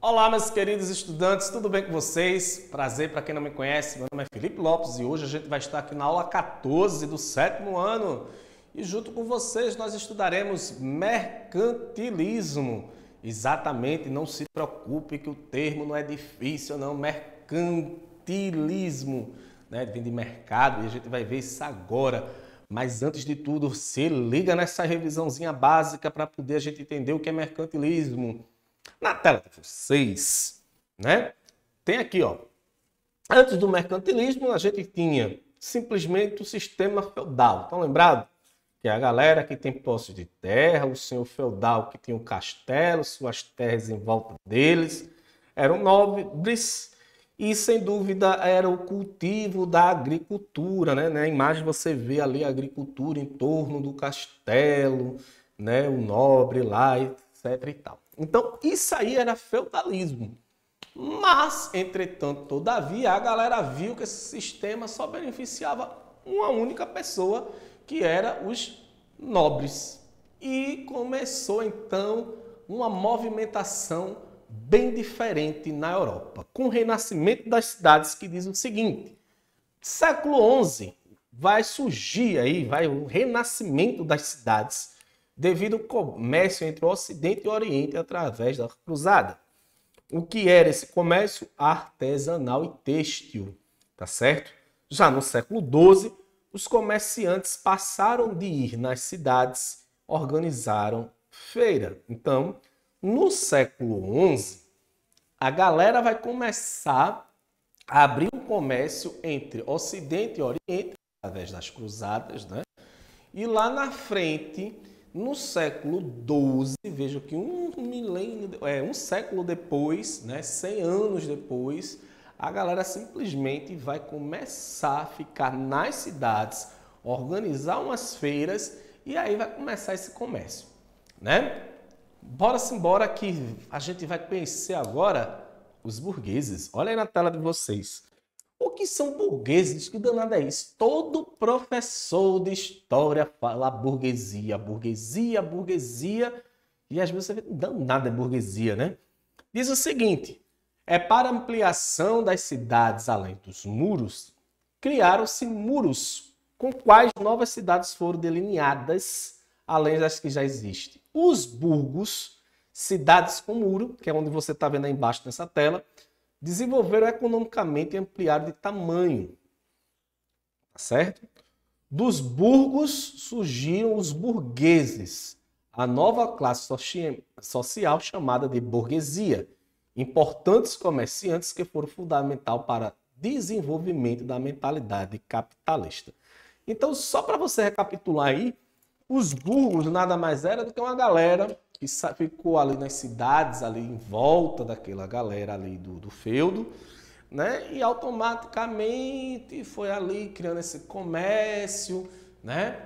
Olá, meus queridos estudantes, tudo bem com vocês? Prazer para quem não me conhece, meu nome é Felipe Lopes e hoje a gente vai estar aqui na aula 14 do 7º ano e junto com vocês nós estudaremos mercantilismo. Exatamente, não se preocupe que o termo não é difícil não, mercantilismo, né? Vem de mercado e a gente vai ver isso agora. Mas antes de tudo, se liga nessa revisãozinha básica para poder a gente entender o que é mercantilismo. Na tela de vocês, né? Tem aqui, ó. Antes do mercantilismo, a gente tinha simplesmente o sistema feudal. Estão lembrados? Que é a galera que tem posse de terra, o senhor feudal que tinha um castelo, suas terras em volta deles, eram nobres e, sem dúvida, era o cultivo da agricultura, né? Na imagem você vê ali a agricultura em torno do castelo, né? O nobre lá, etc e tal. Então, isso aí era feudalismo. Mas, entretanto, todavia, a galera viu que esse sistema só beneficiava uma única pessoa, que era os nobres. E começou, então, uma movimentação bem diferente na Europa, com o renascimento das cidades, que diz o seguinte: século XI vai surgir aí, vai o renascimento das cidades, devido ao comércio entre o Ocidente e o Oriente através da cruzada. O que era esse comércio? Artesanal e têxtil, tá certo? Já no século XII, os comerciantes passaram de ir nas cidades, organizaram feira. Então, no século XI, a galera vai começar a abrir um comércio entre Ocidente e Oriente, através das cruzadas, né? E lá na frente, no século XII, veja que um século depois, né, 100 anos depois, a galera simplesmente vai começar a ficar nas cidades, organizar umas feiras e aí vai começar esse comércio, né? Bora que a gente vai conhecer agora os burgueses. Olha aí na tela de vocês. O que são burgueses? Que danada é isso? Todo professor de história fala burguesia, burguesia, burguesia. E às vezes você vê, danada é burguesia, né? Diz o seguinte: é para ampliação das cidades além dos muros, criaram-se muros com quais novas cidades foram delineadas, além das que já existem. Os burgos, cidades com muro, que é onde você está vendo aí embaixo nessa tela, desenvolveram economicamente e ampliaram de tamanho, tá certo? Dos burgos surgiram os burgueses, a nova classe social chamada de burguesia, importantes comerciantes que foram fundamental para o desenvolvimento da mentalidade capitalista. Então, só para você recapitular aí, os burgos nada mais era do que uma galera que ficou ali nas cidades, ali em volta daquela galera ali do feudo, né? E automaticamente foi ali criando esse comércio, né?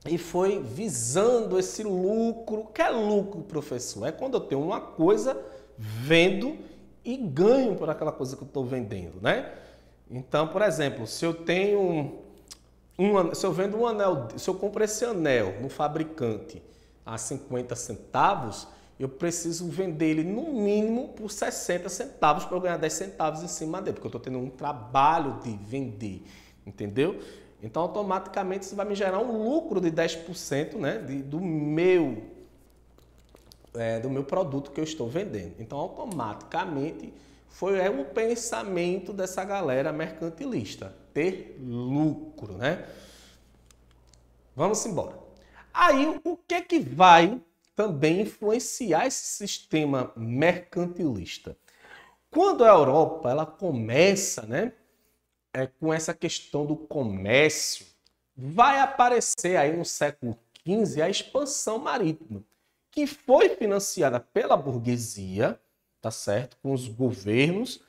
E foi visando esse lucro. Que é lucro, professor? É quando eu tenho uma coisa, vendo e ganho por aquela coisa que eu estou vendendo, né? Então, por exemplo, se eu tenho se eu vendo um anel, se eu compro esse anel no fabricante a 50 centavos, eu preciso vender ele no mínimo por 60 centavos para eu ganhar 10 centavos em cima dele, porque eu estou tendo um trabalho de vender, entendeu? Então, automaticamente, isso vai me gerar um lucro de 10%, né, do meu produto que eu estou vendendo. Então, automaticamente, foi o pensamento dessa galera mercantilista, ter lucro, né? Vamos embora. Aí, o que vai também influenciar esse sistema mercantilista? Quando a Europa ela começa, né, com essa questão do comércio, vai aparecer aí no século XV a expansão marítima, que foi financiada pela burguesia, tá certo? Com os governos,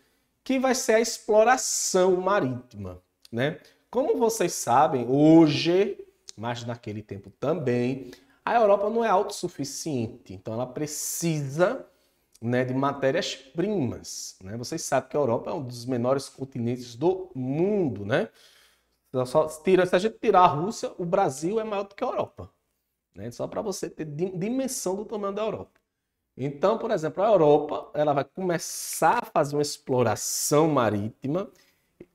que vai ser a exploração marítima, né? Como vocês sabem, hoje, mas naquele tempo também, a Europa não é autossuficiente, então ela precisa, né, de matérias-primas, né? Vocês sabem que a Europa é um dos menores continentes do mundo, né? Se a gente tirar a Rússia, o Brasil é maior do que a Europa, né? Só para você ter dimensão do tamanho da Europa. Então, por exemplo, a Europa, ela vai começar a fazer uma exploração marítima.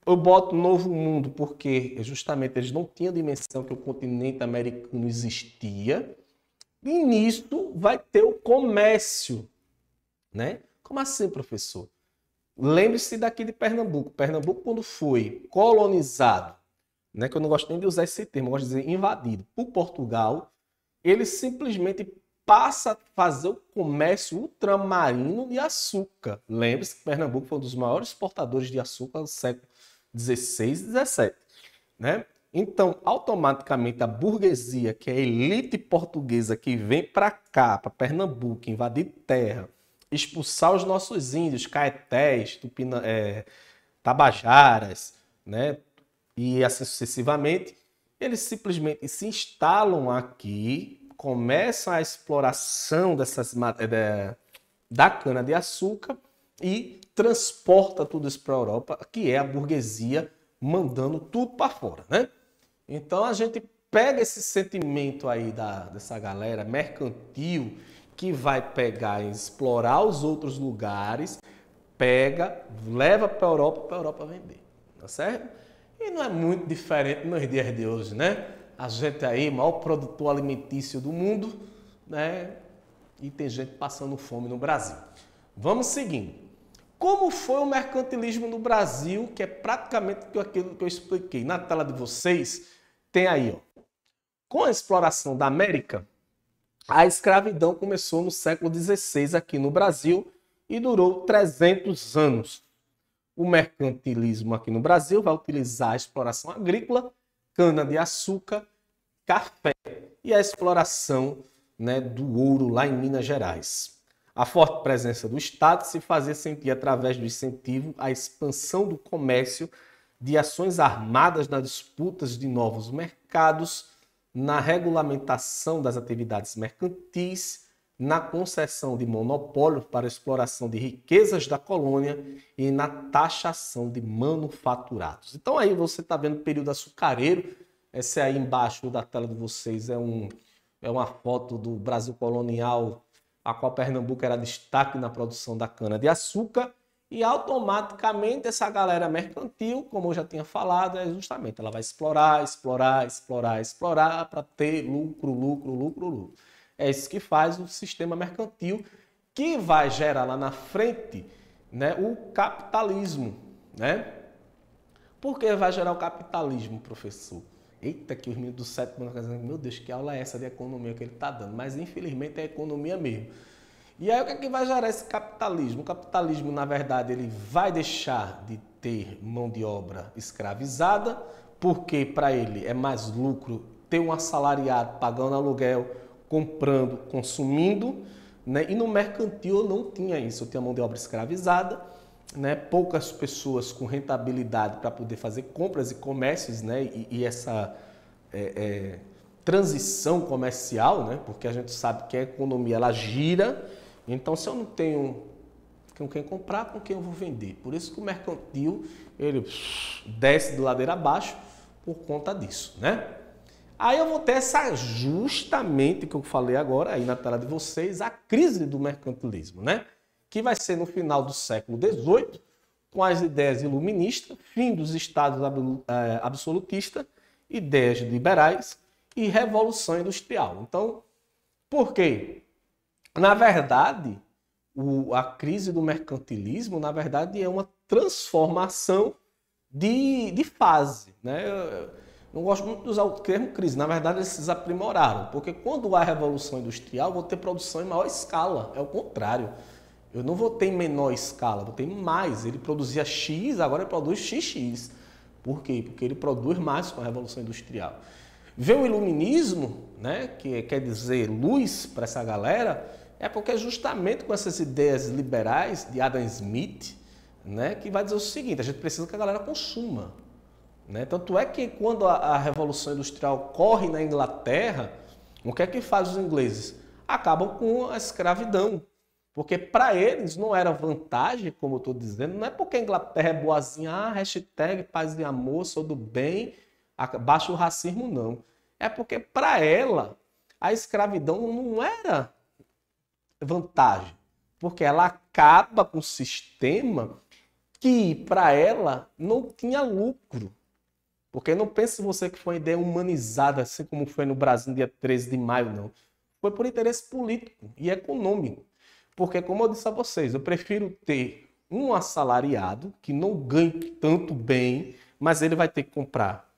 Eu boto Novo Mundo porque justamente eles não tinham dimensão que o continente americano existia. E nisso vai ter o comércio, né? Como assim, professor? Lembre-se daqui de Pernambuco. Pernambuco, quando foi colonizado, né, que eu não gosto nem de usar esse termo, eu gosto de dizer invadido por Portugal, ele simplesmente passa a fazer o comércio ultramarino de açúcar. Lembre-se que Pernambuco foi um dos maiores exportadores de açúcar do século XVI e XVII. Né? Então, automaticamente, a burguesia, que é a elite portuguesa que vem para cá, para Pernambuco, invadir terra, expulsar os nossos índios, caetés, tabajaras, né? E assim sucessivamente, eles simplesmente se instalam aqui, começam a exploração da cana-de-açúcar e transporta tudo isso para a Europa, que é a burguesia mandando tudo para fora, né? Então a gente pega esse sentimento aí dessa galera mercantil que vai pegar e explorar os outros lugares, pega, leva para a Europa vender, tá certo? E não é muito diferente nos dias de hoje, né? A gente aí, maior produtor alimentício do mundo, né? E tem gente passando fome no Brasil. Vamos seguindo. Como foi o mercantilismo no Brasil, que é praticamente aquilo que eu expliquei. Na tela de vocês, tem aí, ó. Com a exploração da América, a escravidão começou no século XVI aqui no Brasil e durou 300 anos. O mercantilismo aqui no Brasil vai utilizar a exploração agrícola, cana-de-açúcar, café e a exploração, né, do ouro lá em Minas Gerais. A forte presença do Estado se fazia sentir através do incentivo à expansão do comércio, de ações armadas nas disputas de novos mercados, na regulamentação das atividades mercantis, na concessão de monopólios para a exploração de riquezas da colônia e na taxação de manufaturados. Então aí você está vendo o período açucareiro. Esse aí embaixo da tela de vocês é uma foto do Brasil colonial, a qual Pernambuco era destaque na produção da cana-de-açúcar, e automaticamente essa galera mercantil, como eu já tinha falado, é justamente, ela vai explorar para ter lucro, lucro, lucro, lucro. É isso que faz o sistema mercantil, que vai gerar lá na frente, né, o capitalismo, né? Por que vai gerar o capitalismo, professor? Eita, que os meninos do sétimo ano dizendo, meu Deus, que aula é essa de economia que ele está dando? Mas infelizmente é economia mesmo. E aí o que é que vai gerar esse capitalismo? O capitalismo, na verdade, ele vai deixar de ter mão de obra escravizada, porque para ele é mais lucro ter um assalariado pagando aluguel, comprando, consumindo, né? E no mercantil eu não tinha isso, eu tinha mão de obra escravizada, né? Poucas pessoas com rentabilidade para poder fazer compras e comércios, né? E essa transição comercial, né? Porque a gente sabe que a economia ela gira, então se eu não tenho com quem comprar, com quem eu vou vender. Por isso que o mercantil ele desce de ladeira abaixo por conta disso, né? Aí eu vou ter essa justamente que eu falei agora aí na tela de vocês, a crise do mercantilismo, né? Que vai ser no final do século XVIII, com as ideias iluministas, fim dos estados absolutistas, ideias liberais e revolução industrial. Então, por quê? Na verdade, a crise do mercantilismo, na verdade, é uma transformação de fase, né? Eu não gosto muito de usar o termo crise, na verdade eles se aprimoraram, porque quando há revolução industrial, eu vou ter produção em maior escala, é o contrário. Eu não vou ter em menor escala, vou ter em mais. Ele produzia X, agora ele produz XX. Por quê? Porque ele produz mais com a Revolução Industrial. Veio o Iluminismo, né, que quer dizer luz para essa galera, é porque justamente com essas ideias liberais de Adam Smith, né, que vai dizer o seguinte, a gente precisa que a galera consuma. Né? Tanto é que quando a Revolução Industrial corre na Inglaterra, o que é que faz os ingleses? Acabam com a escravidão. Porque para eles não era vantagem, como eu estou dizendo, não é porque a Inglaterra é boazinha, hashtag paz e amor, sou do bem, baixa o racismo, não. É porque para ela a escravidão não era vantagem? Porque ela acaba com um sistema que, para ela, não tinha lucro. Porque não pense você que foi uma ideia humanizada, assim como foi no Brasil no dia 13 de maio, não. Foi por interesse político e econômico. Porque, como eu disse a vocês, eu prefiro ter um assalariado que não ganhe tanto bem, mas ele vai ter que comprar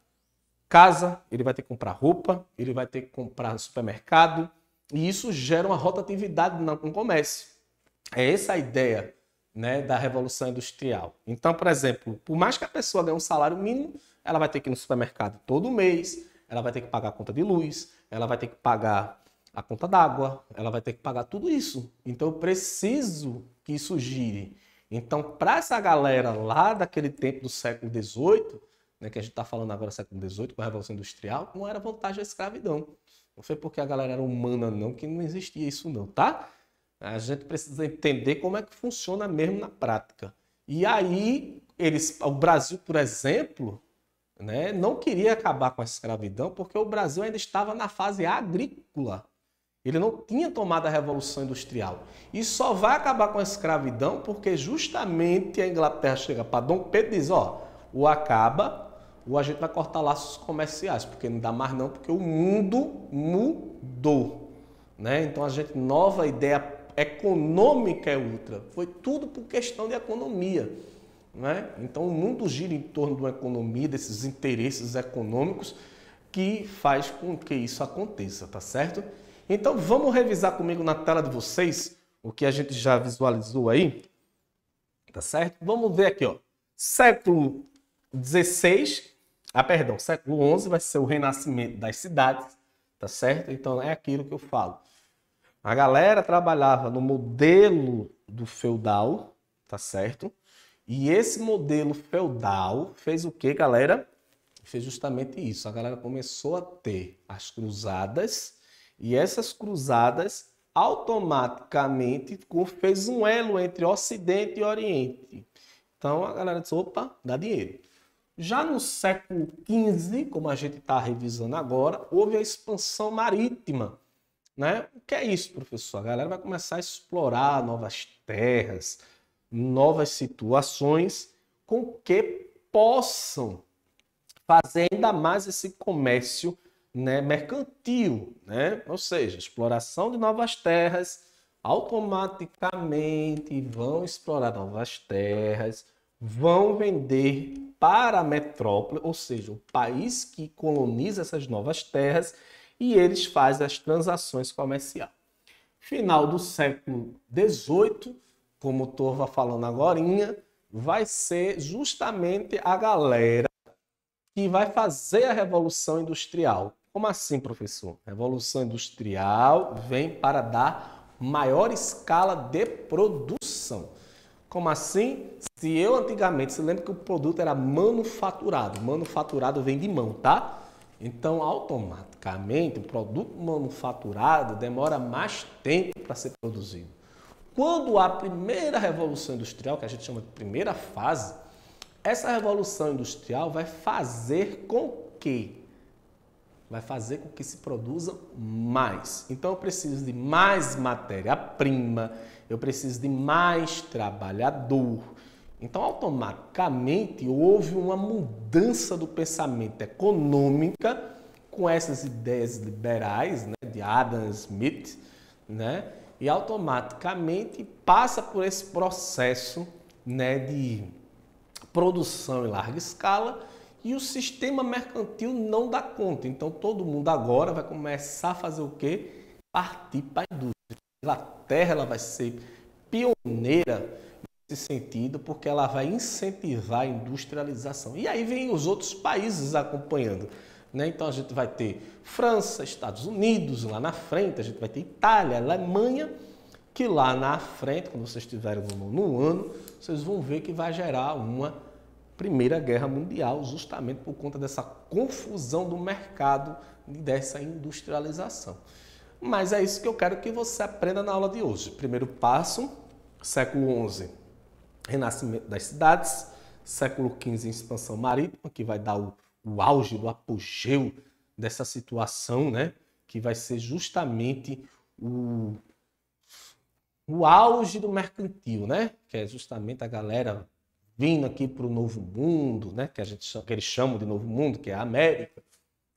casa, ele vai ter que comprar roupa, ele vai ter que comprar supermercado, e isso gera uma rotatividade no comércio. É essa a ideia, né, da Revolução Industrial. Então, por exemplo, por mais que a pessoa ganhe um salário mínimo, ela vai ter que ir no supermercado todo mês, ela vai ter que pagar a conta de luz, ela vai ter que pagar a conta d'água, ela vai ter que pagar tudo isso. Então, eu preciso que isso gire. Então, para essa galera lá daquele tempo do século XVIII, né, que a gente está falando agora do século XVIII, com a Revolução Industrial, não era vantagem a escravidão. Não foi porque a galera era humana, não, que não existia isso, não, tá? A gente precisa entender como é que funciona mesmo na prática. E aí, o Brasil, por exemplo, né, não queria acabar com a escravidão porque o Brasil ainda estava na fase agrícola. Ele não tinha tomado a Revolução Industrial. E só vai acabar com a escravidão porque justamente a Inglaterra chega para Dom Pedro e diz, ó, ou acaba, ou a gente vai cortar laços comerciais, porque não dá mais não, porque o mundo mudou. Né? Então a gente, nova ideia econômica é outra. Foi tudo por questão de economia. Né? Então o mundo gira em torno de uma economia, desses interesses econômicos, que faz com que isso aconteça, tá certo? Então vamos revisar comigo na tela de vocês o que a gente já visualizou aí, tá certo? Vamos ver aqui, ó. Século XVI, século XI vai ser o renascimento das cidades, tá certo? Então é aquilo que eu falo. A galera trabalhava no modelo do feudal, tá certo? E esse modelo feudal fez o que, galera? Fez justamente isso. A galera começou a ter as cruzadas e essas cruzadas automaticamente fez um elo entre Ocidente e Oriente. Então a galera disse, opa, dá dinheiro. Já no século XV, como a gente está revisando agora, houve a expansão marítima. Né? O que é isso, professor? A galera vai começar a explorar novas terras, novas situações com que possam fazer ainda mais esse comércio, né, mercantil, né? Ou seja, exploração de novas terras, automaticamente vão explorar novas terras, vão vender para a metrópole, ou seja, o país que coloniza essas novas terras, e eles fazem as transações comerciais. Final do século XVIII, como eu estava falando agora, vai ser justamente a galera que vai fazer a Revolução Industrial. Como assim, professor? Revolução Industrial vem para dar maior escala de produção. Como assim? Se eu antigamente, você lembra que o produto era manufaturado. Manufaturado vem de mão, tá? Então, automaticamente, o produto manufaturado demora mais tempo para ser produzido. Quando a primeira Revolução Industrial, que a gente chama de primeira fase, essa Revolução Industrial vai fazer com que se produza mais. Então, eu preciso de mais matéria-prima, eu preciso de mais trabalhador. Então, automaticamente, houve uma mudança do pensamento econômica com essas ideias liberais, né, de Adam Smith, né, e automaticamente passa por esse processo, né, de produção em larga escala e o sistema mercantil não dá conta. Então, todo mundo agora vai começar a fazer o quê? Partir para a indústria. A Inglaterra ela vai ser pioneira nesse sentido, porque ela vai incentivar a industrialização. E aí vem os outros países acompanhando. Né? Então, a gente vai ter França, Estados Unidos lá na frente, a gente vai ter Itália, Alemanha, que lá na frente, quando vocês estiverem no ano, vocês vão ver que vai gerar uma Primeira Guerra Mundial, justamente por conta dessa confusão do mercado e dessa industrialização. Mas é isso que eu quero que você aprenda na aula de hoje. Primeiro passo, século XI, renascimento das cidades, século XV, expansão marítima, que vai dar o auge, do apogeu dessa situação, né? Que vai ser justamente o auge do mercantil, né? Que é justamente a galera vindo aqui para o novo mundo, né? Que eles chamam de novo mundo, que é a América.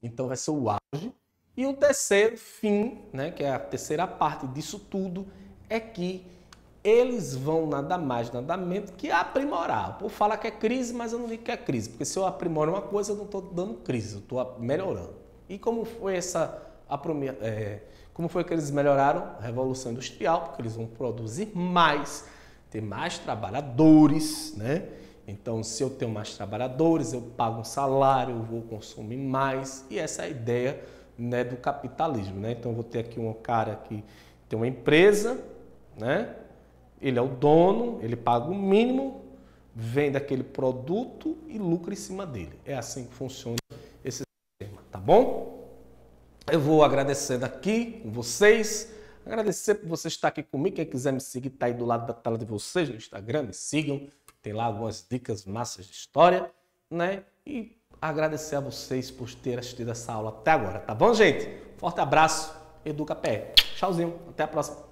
Então vai ser o auge. E o terceiro fim, né? Que é a terceira parte disso tudo, é que eles vão nada mais, nada menos que aprimorar. O povo fala que é crise, mas eu não digo que é crise, porque se eu aprimoro uma coisa, eu não estou dando crise, eu estou melhorando. E como foi como foi que eles melhoraram? A Revolução Industrial, porque eles vão produzir mais, ter mais trabalhadores, né? Então, se eu tenho mais trabalhadores, eu pago um salário, eu vou consumir mais. E essa é a ideia, né, do capitalismo, né? Então, eu vou ter aqui um cara que tem uma empresa, né? Ele é o dono, ele paga o mínimo, vende aquele produto e lucra em cima dele. É assim que funciona esse sistema, tá bom? Eu vou agradecendo aqui com vocês, agradecer por você estar aqui comigo. Quem quiser me seguir, tá aí do lado da tela de vocês no Instagram, me sigam. Tem lá algumas dicas massas de história, né? E agradecer a vocês por terem assistido essa aula até agora, tá bom, gente? Forte abraço, Educa Pé. Tchauzinho, até a próxima.